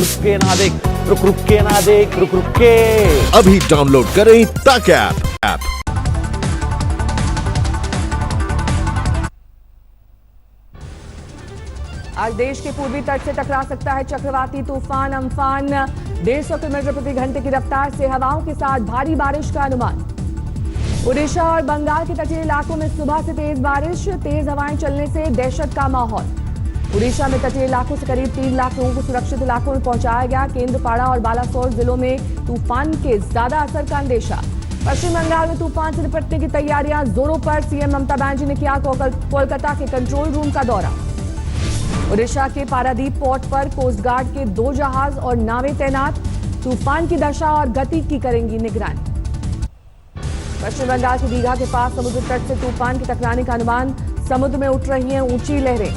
रुक के ना देख, रुक रुक के ना देख, रुक रुक के। अभी डाउनलोड करें तक ऐप। आज देश के पूर्वी तट से टकरा सकता है चक्रवाती तूफान अम्फान। 150 किलोमीटर प्रति घंटे की रफ्तार से हवाओं के साथ भारी बारिश का अनुमान। ओडिशा और बंगाल के तटीय इलाकों में सुबह से तेज बारिश, तेज हवाएं चलने से दहशत का माहौल। ओडिशा में तटीय इलाकों से करीब 3 लाख लोगों को सुरक्षित इलाकों में पहुंचाया गया। केंद्रपाड़ा और बालासोर जिलों में तूफान के ज्यादा असर का अंदेशा। पश्चिम बंगाल में तूफान से निपटने की तैयारियां जोरों पर। सीएम ममता बनर्जी ने किया कोलकाता के कंट्रोल रूम का दौरा। ओडिशा के पारादीप पोर्ट पर कोस्ट गार्ड के 2 जहाज और नावें तैनात। तूफान की दशा और गति की करेंगी निगरानी। पश्चिम बंगाल के दीघा के पास समुद्र तट से तूफान के टकराने का अनुमान। समुद्र में उठ रही हैं ऊंची लहरें।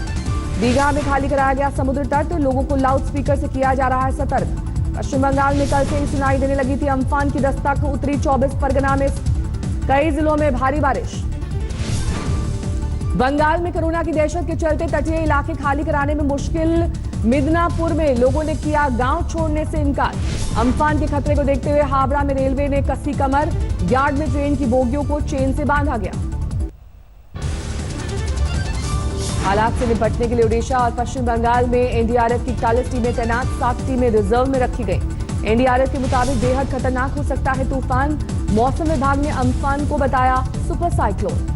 दीघा में खाली कराया गया समुद्र तट, लोगों को लाउड स्पीकर से किया जा रहा है सतर्क। पश्चिम बंगाल में कल से ही सुनाई देने लगी थी अम्फान की दस्तक। उत्तरी 24 परगना में कई जिलों में भारी बारिश। बंगाल में कोरोना की दहशत के चलते तटीय इलाके खाली कराने में मुश्किल। मिदनापुर में लोगों ने किया गांव छोड़ने से इनकार। अम्फान के खतरे को देखते हुए हावड़ा में रेलवे ने कसी कमर। यार्ड में ट्रेन की बोगियों को चेन से बांधा गया। हालात से निपटने के लिए ओडिशा और पश्चिम बंगाल में एनडीआरएफ की 41 टीमें तैनात, 7 टीमें रिजर्व में रखी गई। एनडीआरएफ के मुताबिक बेहद खतरनाक हो सकता है तूफान। मौसम विभाग ने अम्फान को बताया सुपर साइक्लोन।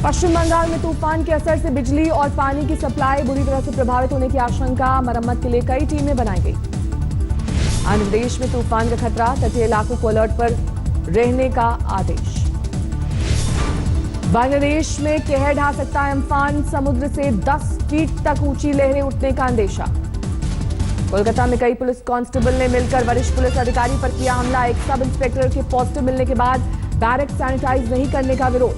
पश्चिम बंगाल में तूफान के असर से बिजली और पानी की सप्लाई बुरी तरह से प्रभावित होने की आशंका। मरम्मत के लिए कई टीमें बनाई गई। आंध्र प्रदेश में तूफान का खतरा, तटीय इलाकों को अलर्ट पर रहने का आदेश। बांग्लादेश में कहर ढा सकता है अम्फान। समुद्र से 10 फीट तक ऊंची लहरें उठने का अंदेशा। कोलकाता में कई पुलिस कांस्टेबल ने मिलकर वरिष्ठ पुलिस अधिकारी पर किया हमला। एक सब इंस्पेक्टर के पॉजिटिव मिलने के बाद बैरक सैनिटाइज नहीं करने का विरोध।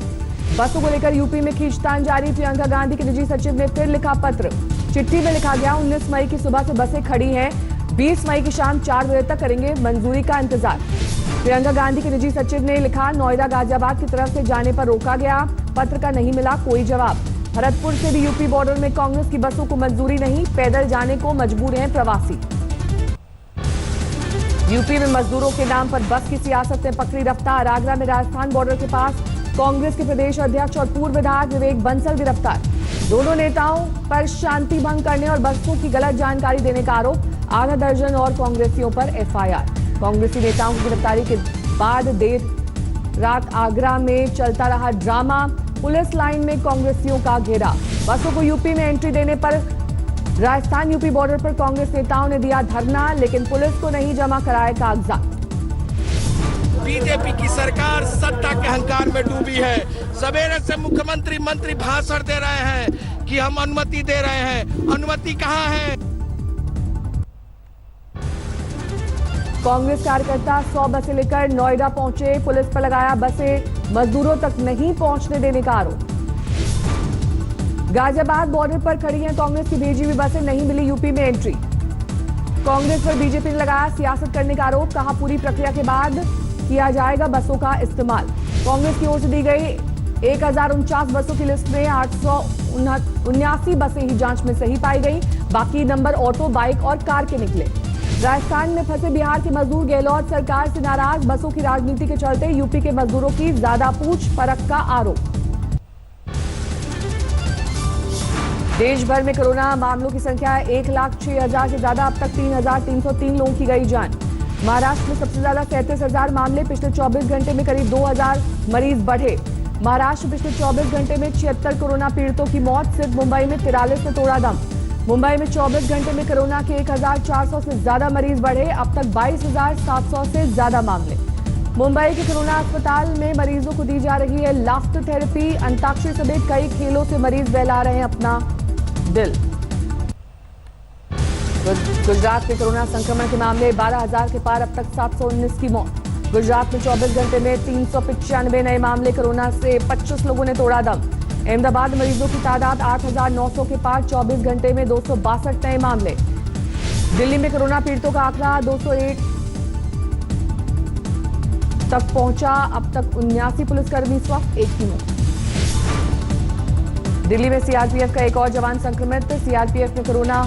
बसों को लेकर यूपी में खींचतान जारी। प्रियंका गांधी के निजी सचिव ने फिर लिखा पत्र। चिट्ठी में लिखा गया 19 मई की सुबह से बसें खड़ी हैं, 20 मई की शाम 4 बजे तक करेंगे मंजूरी का इंतजार। प्रियंका गांधी के निजी सचिव ने लिखा नोएडा गाजियाबाद की तरफ से जाने पर रोका गया। पत्र का नहीं मिला कोई जवाब। भरतपुर से भी यूपी बॉर्डर में कांग्रेस की बसों को मंजूरी नहीं, पैदल जाने को मजबूर हैं प्रवासी। यूपी में मजदूरों के नाम पर बस की सियासत ने पकड़ी रफ्तार। आगरा में राजस्थान बॉर्डर के पास कांग्रेस के प्रदेश अध्यक्ष और पूर्व विधायक विवेक बंसल गिरफ्तार। दोनों नेताओं पर शांति भंग करने और बसों की गलत जानकारी देने का आरोप। आधा दर्जन और कांग्रेसियों पर एफआईआर। कांग्रेसी नेताओं की गिरफ्तारी के बाद देर रात आगरा में चलता रहा ड्रामा। पुलिस लाइन में कांग्रेसियों का घेरा। बसों को यूपी में एंट्री देने पर राजस्थान यूपी बॉर्डर पर कांग्रेस नेताओं ने दिया धरना, लेकिन पुलिस को नहीं जमा कराए कागजात। बीजेपी की सरकार सत्ता के अहंकार में डूबी है। सवेरे से मुख्यमंत्री मंत्री भाषण दे रहे हैं कि हम अनुमति दे रहे हैं, अनुमति कहां है? कांग्रेस कार्यकर्ता 100 बसें लेकर नोएडा पहुंचे। पुलिस पर लगाया बसें मजदूरों तक नहीं पहुंचने देने का आरोप। गाजियाबाद बॉर्डर पर खड़ी हैं कांग्रेस की भेजी हुई बसें, नहीं मिली यूपी में एंट्री। कांग्रेस पर बीजेपी ने लगाया सियासत करने का आरोप। कहा पूरी प्रक्रिया के बाद किया जाएगा बसों का इस्तेमाल। कांग्रेस की ओर से दी गई 1049 बसों की लिस्ट में 879 बसें ही जांच में सही पाई गई। बाकी नंबर ऑटो, बाइक और कार के निकले। राजस्थान में फंसे बिहार के मजदूर गहलोत सरकार से नाराज। बसों की राजनीति के चलते यूपी के मजदूरों की ज्यादा पूछ परख का आरोप। देश भर में कोरोना मामलों की संख्या 1,06,000 से ज्यादा। अब तक 3,303 लोगों की गई जान। महाराष्ट्र में सबसे ज्यादा 37,000 मामले। पिछले 24 घंटे में करीब 2,000 मरीज बढ़े। महाराष्ट्र पिछले 24 घंटे में 76 कोरोना पीड़ितों की मौत। सिर्फ मुंबई में 43 ने तोड़ा दम। मुंबई में 24 घंटे में कोरोना के 1,400 से ज्यादा मरीज बढ़े। अब तक 22,700 से ज्यादा मामले। मुंबई के कोरोना अस्पताल में मरीजों को दी जा रही है लाफ्टर थेरेपी। अंताक्षरी समेत कई खेलों से मरीज बहला रहे हैं अपना दिल। गुजरात में कोरोना संक्रमण के मामले 12,000 के पार। अब तक 719 की मौत। गुजरात में 24 घंटे में 395 नए मामले। कोरोना से 25 लोगों ने तोड़ा दम। अहमदाबाद मरीजों की तादाद 8,900 के पार। 24 घंटे में 262 नए मामले। दिल्ली में कोरोना पीड़ितों का आंकड़ा 201 तक पहुंचा। अब तक 79 पुलिसकर्मी स्वस्थ, 1 की मौत। दिल्ली में सीआरपीएफ का एक और जवान संक्रमित। सीआरपीएफ में कोरोना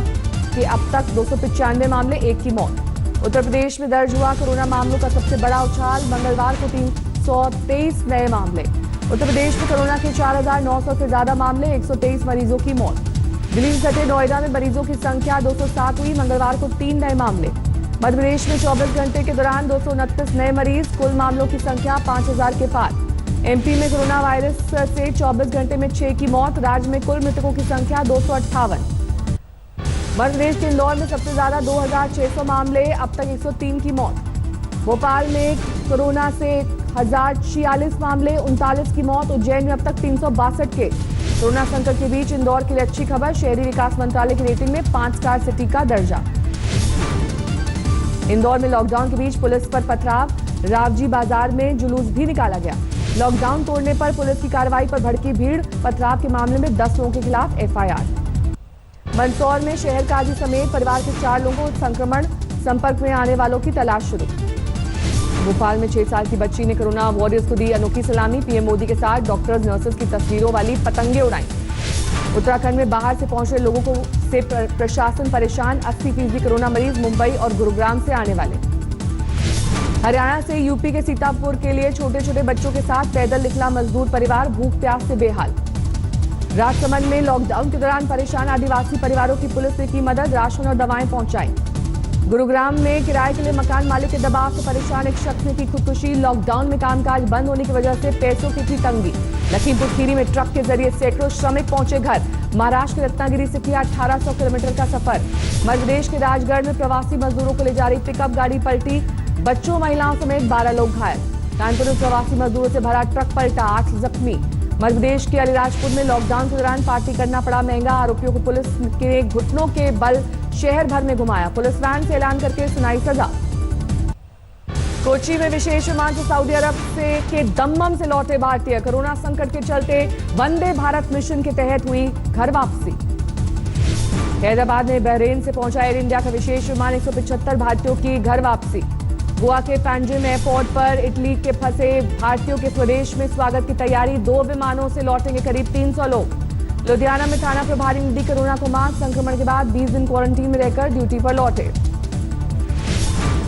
के अब तक 295 मामले, 1 की मौत। उत्तर प्रदेश में दर्ज हुआ कोरोना मामलों का सबसे बड़ा उछाल, मंगलवार को 323 नए मामले। उत्तर प्रदेश में कोरोना के 4,900 से ज्यादा मामले, 123 मरीजों की मौत। दिल्ली से सटे नोएडा में मरीजों की संख्या 207 हुई, मंगलवार को 3 नए मामले। मध्य प्रदेश में 24 घंटे के दौरान 229 नए मरीज, कुल मामलों की संख्या 5,000 के पार। एमपी में कोरोना वायरस से 24 घंटे में 6 की मौत, राज्य में कुल मृतकों की संख्या 258। मध्य प्रदेश के इंदौर में सबसे ज्यादा 2,600 मामले, अब तक 103 की मौत। भोपाल में कोरोना से 1,046 मामले, 39 की मौत। उज्जैन में अब तक 362 केस। कोरोना संकट के बीच इंदौर के लिए अच्छी खबर, शहरी विकास मंत्रालय की रेटिंग में 5 स्टार सिटी का दर्जा। इंदौर में लॉकडाउन के बीच पुलिस पर पथराव, रावजी बाजार में जुलूस भी निकाला गया। लॉकडाउन तोड़ने पर पुलिस की कार्रवाई पर भड़की भीड़, पथराव के मामले में 10 लोगों के खिलाफ एफआईआर। मंदसौर में शहर काजी समेत परिवार के 4 लोगों को संक्रमण, संपर्क में आने वालों की तलाश शुरू। भोपाल में 6 साल की बच्ची ने कोरोना वॉरियर्स को दी अनोखी सलामी, पीएम मोदी के साथ डॉक्टर्स नर्सेज की तस्वीरों वाली पतंगे उड़ाई। उत्तराखंड में बाहर से पहुंचे लोगों को से प्रशासन परेशान, 80% कोरोना मरीज मुंबई और गुरुग्राम से आने वाले। हरियाणा से यूपी के सीतापुर के लिए छोटे छोटे बच्चों के साथ पैदल निकला मजदूर परिवार, भूख प्यास से बेहाल। राजसमंद में लॉकडाउन के दौरान परेशान आदिवासी परिवारों की पुलिस ने की मदद, राशन और दवाएं पहुंचाई। गुरुग्राम में किराए के लिए मकान मालिक के दबाव से परेशान एक शख्स ने की खुदकुशी, लॉकडाउन में कामकाज बंद होने की वजह से पैसों की थी तंगी। लखीमपुर खीरी में ट्रक के जरिए सैकड़ों श्रमिक पहुंचे घर। महाराष्ट्र के रत्नागिरी से किया 1800 किलोमीटर का सफर। मध्य प्रदेश के राजगढ़ में प्रवासी मजदूरों को ले जा रही पिकअप गाड़ी पलटी, बच्चों महिलाओं समेत 12 लोग घायल। कानपुर में प्रवासी मजदूरों से भरा ट्रक पलटा, 8 जख्मी। मध्य प्रदेश के अलीराजपुर में लॉकडाउन के दौरान पार्टी करना पड़ा महंगा, आरोपियों को पुलिस के घुटनों के बल शहर भर में घुमाया, पुलिस वैन से ऐलान करके सुनाई सजा। कोची में विशेष विमान से सऊदी अरब के दम्मम से लौटे भारतीय, कोरोना संकट के चलते वंदे भारत मिशन के तहत हुई घर वापसी। हैदराबाद में बहरीन से पहुंचा एयर इंडिया का विशेष विमान, 175 भारतीयों की घर वापसी। गोवा के पैंजिम एयरपोर्ट पर इटली के फंसे भारतीयों के स्वदेश में स्वागत की तैयारी, 2 विमानों से लौटेंगे करीब 300 लोग। लुधियाना में थाना प्रभारी ने दी कोरोना को मात, संक्रमण के बाद 20 दिन क्वारंटीन में रहकर ड्यूटी पर लौटे।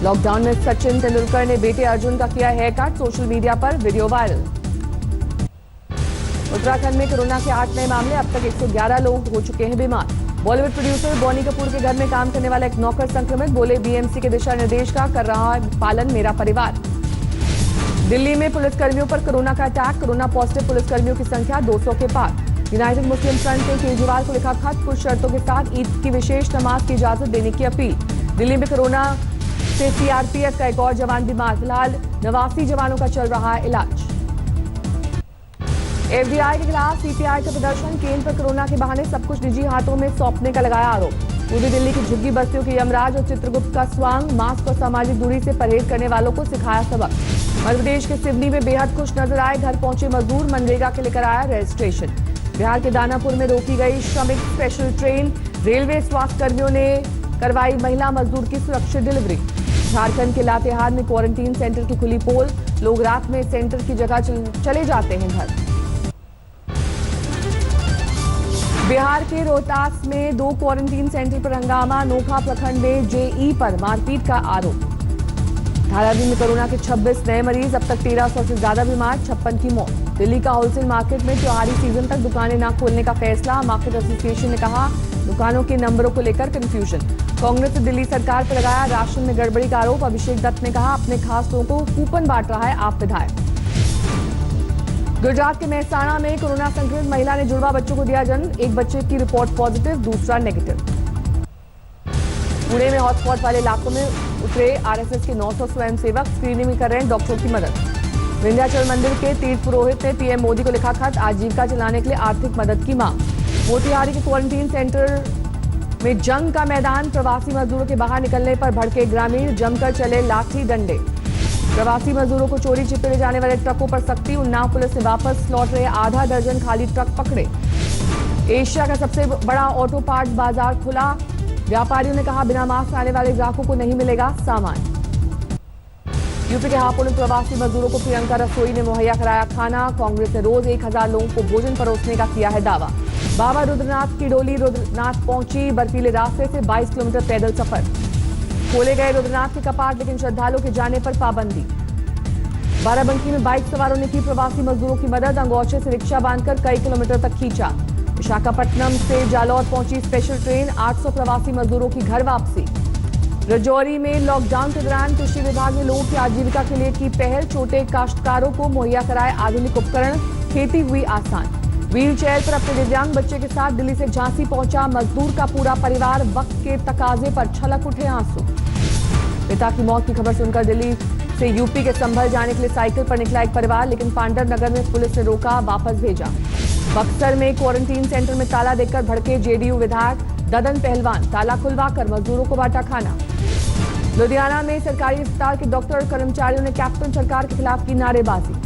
लॉकडाउन में सचिन तेंदुलकर ने बेटे अर्जुन का किया हेयर कट, सोशल मीडिया पर वीडियो वायरल। उत्तराखंड में कोरोना के 8 नए मामले, अब तक 111 लोग हो चुके हैं बीमार। बॉलीवुड प्रोड्यूसर बॉनी कपूर के घर में काम करने वाला एक नौकर संक्रमित, बोले बीएमसी के दिशा निर्देश का कर रहा है पालन मेरा परिवार। दिल्ली में पुलिसकर्मियों पर कोरोना का अटैक, कोरोना पॉजिटिव पुलिसकर्मियों की संख्या 200 के पार। यूनाइटेड मुस्लिम फ्रंट ने केजरीवाल को लिखा खत, कुछ शर्तों के साथ ईद की विशेष नमाज की इजाजत देने की अपील। दिल्ली में कोरोना से सीआरपीएफ का एक और जवान बीमार, फिलहाल 89 जवानों का चल रहा है इलाज। एफडीआई के खिलाफ सीपीआई का प्रदर्शन, केंद्र पर कोरोना के बहाने सब कुछ निजी हाथों में सौंपने का लगाया आरोप। पूर्वी दिल्ली की झुग्गी बस्तियों के यमराज और चित्रगुप्त का स्वांग, मास्क और सामाजिक दूरी से परहेज करने वालों को सिखाया सबक। मध्य प्रदेश के सिवनी में बेहद खुश नजर आए घर पहुंचे मजदूर, मनरेगा के लिए कराया रजिस्ट्रेशन। बिहार के दानापुर में रोकी गई श्रमिक स्पेशल ट्रेन, रेलवे स्वास्थ्य कर्मियों ने करवाई महिला मजदूर की सुरक्षित डिलीवरी। झारखंड के लातेहार में क्वारंटीन सेंटर की खुली पोल, लोग रात में सेंटर की जगह चले जाते हैं घर। बिहार के रोहतास में 2 क्वारंटीन सेंटर पर हंगामा, नोखा प्रखंड में जेई पर मारपीट का आरोप। धारावी में कोरोना के 26 नए मरीज, अब तक 1300 से ज्यादा बीमार, 56 की मौत। दिल्ली का होलसेल मार्केट में त्योहारी सीजन तक दुकानें न खोलने का फैसला, मार्केट एसोसिएशन ने कहा दुकानों के नंबरों को लेकर कंफ्यूजन। कांग्रेस ने दिल्ली सरकार पर लगाया राशन में गड़बड़ी का आरोप, अभिषेक दत्त ने कहा अपने खास लोगों को कूपन बांट रहा है आप विधायक। गुजरात के मेहसाणा में कोरोना संक्रमित महिला ने जुड़वा बच्चों को दिया जन्म, एक बच्चे की रिपोर्ट पॉजिटिव, दूसरा नेगेटिव। पुणे में हॉटस्पॉट वाले इलाकों में उतरे आरएसएस के 900 स्वयंसेवक, स्क्रीनिंग में कर रहे हैं डॉक्टरों की मदद। विंध्याचल मंदिर के तीर्थ पुरोहित ने पीएम मोदी को लिखा खत, आजीविका चलाने के लिए आर्थिक मदद की मांग। मोतिहारी के क्वारंटीन सेंटर में जंग का मैदान, प्रवासी मजदूरों के बाहर निकलने पर भड़के ग्रामीण, जमकर चले लाठी डंडे। प्रवासी मजदूरों को चोरी छिपे ले जाने वाले ट्रकों पर सख्ती, उन्नाव पुलिस ने वापस लौट रहे आधा दर्जन खाली ट्रक पकड़े। एशिया का सबसे बड़ा ऑटो पार्ट्स बाजार खुला, व्यापारियों ने कहा बिना मास्क आने वाले ग्राहकों को नहीं मिलेगा सामान। यूपी के हापुड़ में प्रवासी मजदूरों को प्रियंका रसोई ने मुहैया कराया खाना, कांग्रेस ने रोज 1000 लोगों को भोजन परोसने का किया है दावा। बाबा रुद्रनाथ की डोली रुद्रनाथ पहुंची। बर्फीले रास्ते से 22 किलोमीटर पैदल सफर। खोले गए रुद्रनाथ के कपाट, लेकिन श्रद्धालुओं के जाने पर पाबंदी। बाराबंकी में बाइक सवारों ने की प्रवासी मजदूरों की मदद। अंगोछे से रिक्शा बांधकर कई किलोमीटर तक खींचा। विशाखापट्टनम से जालौर पहुंची स्पेशल ट्रेन। 800 प्रवासी मजदूरों की घर वापसी। राजौरी में लॉकडाउन के दौरान कृषि विभाग ने लोगों की आजीविका के लिए की पहल। छोटे काश्तकारों को मुहैया कराए आधुनिक उपकरण, खेती हुई आसान। व्हील चेयर पर अपने दिव्यांग बच्चे के साथ दिल्ली से झांसी पहुंचा मजदूर का पूरा परिवार। वक्त के तकाजे पर छलक उठे आंसू। पिता की मौत की खबर सुनकर दिल्ली से यूपी के संभल जाने के लिए साइकिल पर निकला एक परिवार, लेकिन पांडव नगर में पुलिस ने रोका, वापस भेजा। बक्सर में क्वारंटीन सेंटर में ताला देकर भड़के जेडीयू विधायक ददन पहलवान। ताला खुलवाकर मजदूरों को बांटा खाना। लुधियाना में सरकारी अस्पताल के डॉक्टर और कर्मचारियों ने कैप्टन सरकार के खिलाफ की नारेबाजी।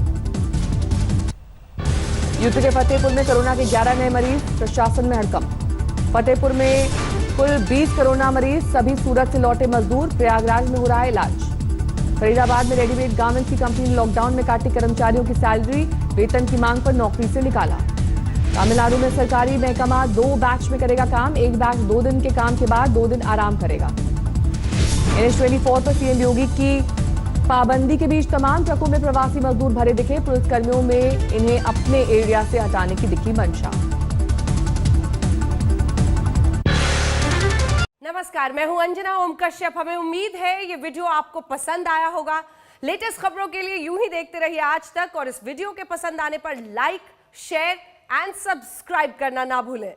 यूपी के फतेहपुर में कोरोना के 11 नए मरीज, प्रशासन में हड़कंप। फतेहपुर में कुल 20 कोरोना मरीज, सभी सूरत से लौटे मजदूर। प्रयागराज में हो रहा है इलाज। फरीदाबाद में रेडीमेड गारमेंट्स की कंपनी ने लॉकडाउन में काटी कर्मचारियों की सैलरी, वेतन की मांग पर नौकरी से निकाला। तमिलनाडु में सरकारी महकमा 2 बैच में करेगा काम। एक बैच 2 दिन के काम के बाद 2 दिन आराम करेगा। NH24 पर सीएम योगी की पाबंदी के बीच तमाम ट्रकों में प्रवासी मजदूर भरे दिखे। पुलिसकर्मियों में इन्हें अपने एरिया से हटाने की दिखी मंशा। नमस्कार, मैं हूं अंजना ओम कश्यप। हमें उम्मीद है ये वीडियो आपको पसंद आया होगा। लेटेस्ट खबरों के लिए यूं ही देखते रहिए आज तक, और इस वीडियो के पसंद आने पर लाइक, शेयर एंड सब्सक्राइब करना ना भूलें।